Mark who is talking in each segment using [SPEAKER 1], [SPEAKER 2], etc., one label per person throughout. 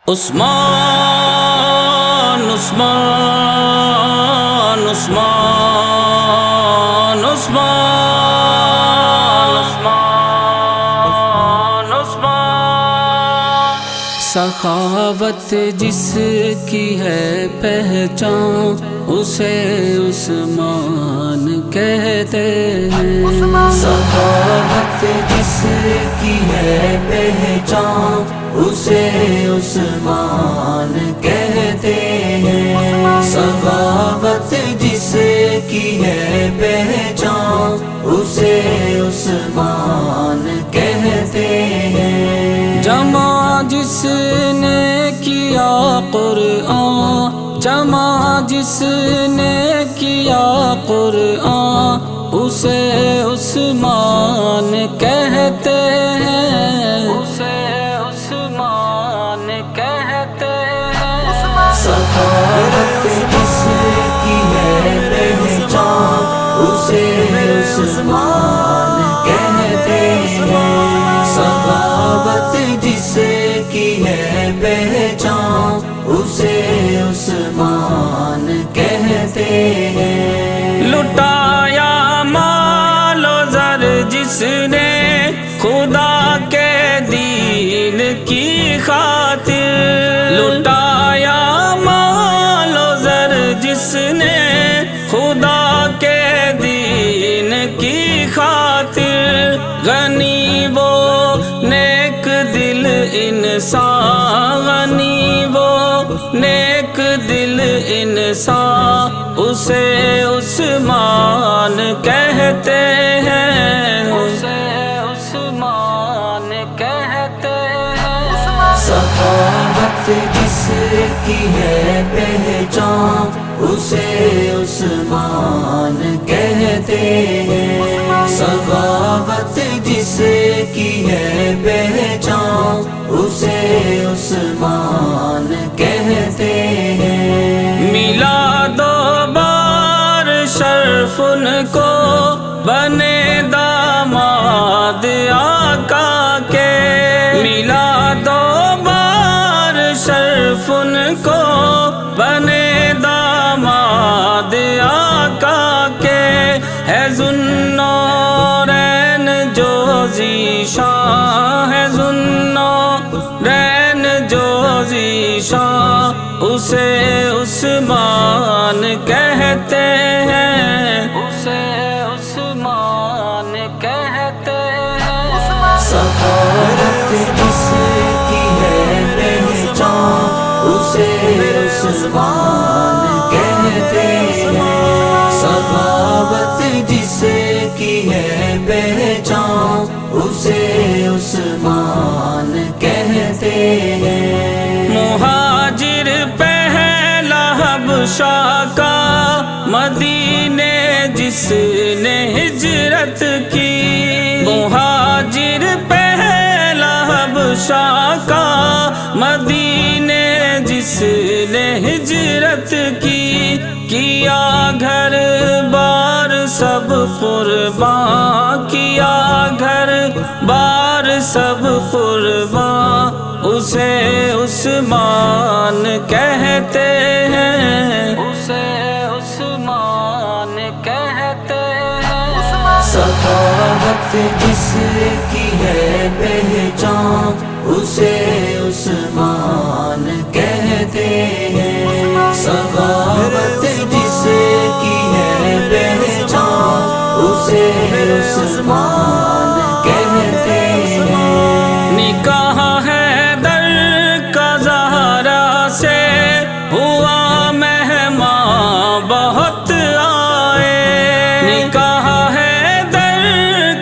[SPEAKER 1] عثمان عثمان عثمان عثمان عثمان عثمان سخاوت جس کی ہے پہچان اسے عثمان کہتے ہیں، سخاوت جس کی ہے پہچان اسے عثمان کہتے ہیں، سخاوت جس کی ہے پہچان اسے عثمان کہتے ہیں، جمع جس نے کیا قرآن، جمع جس نے کیا قرآن اسے عثمان کہتے ہیں، اسے عثمان کہتے ہیں، سخاوت جس کی ہے پہچان اسے عثمان کہتے ہیں، سخاوت جس کی ہے پہچان اسے عثمان کہتے ہیں، لٹایا مال و زر جس نے خدا کے دین کی خاطر، لٹایا مال و زر جس نے خدا کے دین کی خاطر، غنی وہ نیک دل انسان، غنی وہ نیک دل انسان اسے عثمان کہتے ہیں، اسے عثمان کہتے ہیں، سخاوت جس کی ہے پہچان اسے عثمان کہتے ہیں، سخاوت جس کی ہے پہچان اسے عثمان کہتے ہیں، میلاد و بار شرف ان کو بنے داماد آقا کے، میلاد و بار شرف ان کو بنے داماد آقا کے، ہے ذوالنورین جو ذیشان، ہے ذوالنورین جو ذیشان اسے عثمان کہتے ہیں، اسے عثمان کہتے ہیں، سخاوت جس کی ہے پہچان اسے عثمان کہتے ہیں، سخاوت جس کی ہے پہچان اسے عثمان کہتے ہیں، مہاجر پہلا حبشہ کا مدینے جس نے ہجرت کی، مہاجر پہلا حبشہ کا مدینے جس نے ہجرت کی، کیا گھر بار سب قربان، کیا گھر بار سب قربان اسے عثمان کہتے ہیں، اسے عثمان کہتے ہیں، سخاوت جس کی ہے پہچان اسے عثمان کہتے ہیں، سخاوت جس کی ہے پہچان اسے عثمان کہتے ہیں، نکاح حیدر کا زہرا سے ہوا مہمان بہت آئے، نکاح حیدر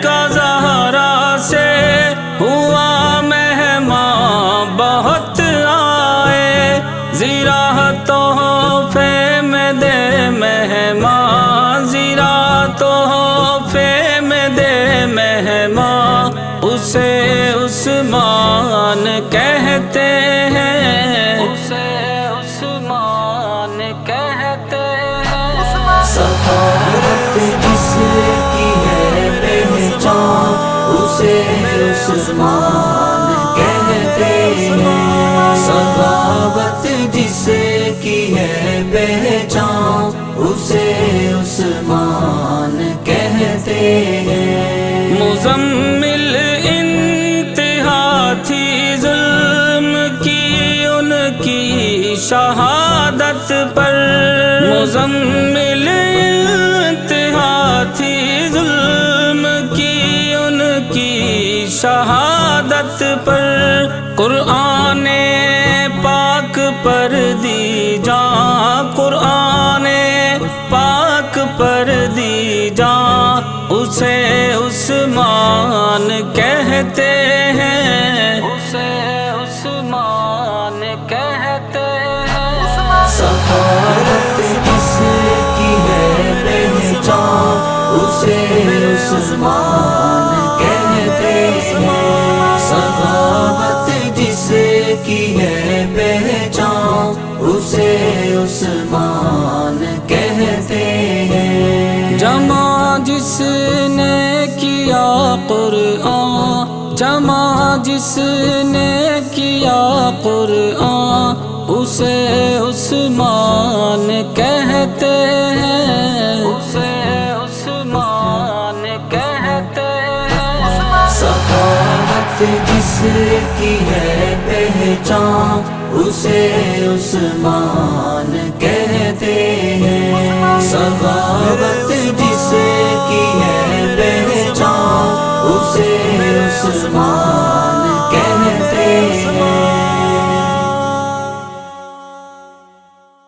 [SPEAKER 1] کا زہرا سے ہوا مہمان بہت آئے، زیرہ تحفے میں دے مہمان، زیرہ تحفے میں دے مہمان اسے عثمان کہتے ہیں، اسے عثمان کہتے ہیں، سخاوت جس کی ہے پہچان اسے عثمان کہتے ہیں، سخاوت
[SPEAKER 2] سخاوت جس کی ہے پہچان اسے عثمان کہتے ہیں۔
[SPEAKER 1] مزمل انتہا تھی ظلم کی ان کی شہادت پر، مزمل انتہا تھی ظلم کی ان کی شہادت پر، قرآن پاک پر دی جان، قرآن پاک پر دی جان اسے عثمان کہتے ہیں، اسے عثمان کہتے ہیں۔
[SPEAKER 2] سخاوت جس کی ہے پہچان اسے عثمان کہتے ہیں، سخاوت جس کی ہے پہچان اسے عثمان کہتے ہیں۔
[SPEAKER 1] جمع جس نے کیا قرآن، جمع جس نے کیا قرآن اسے عثمان کہتے ہیں، اسے عثمان کہتے ہیں۔
[SPEAKER 2] سخاوت جس کی ہے پہچان اسے عثمان کہتے ہیں، سخاوت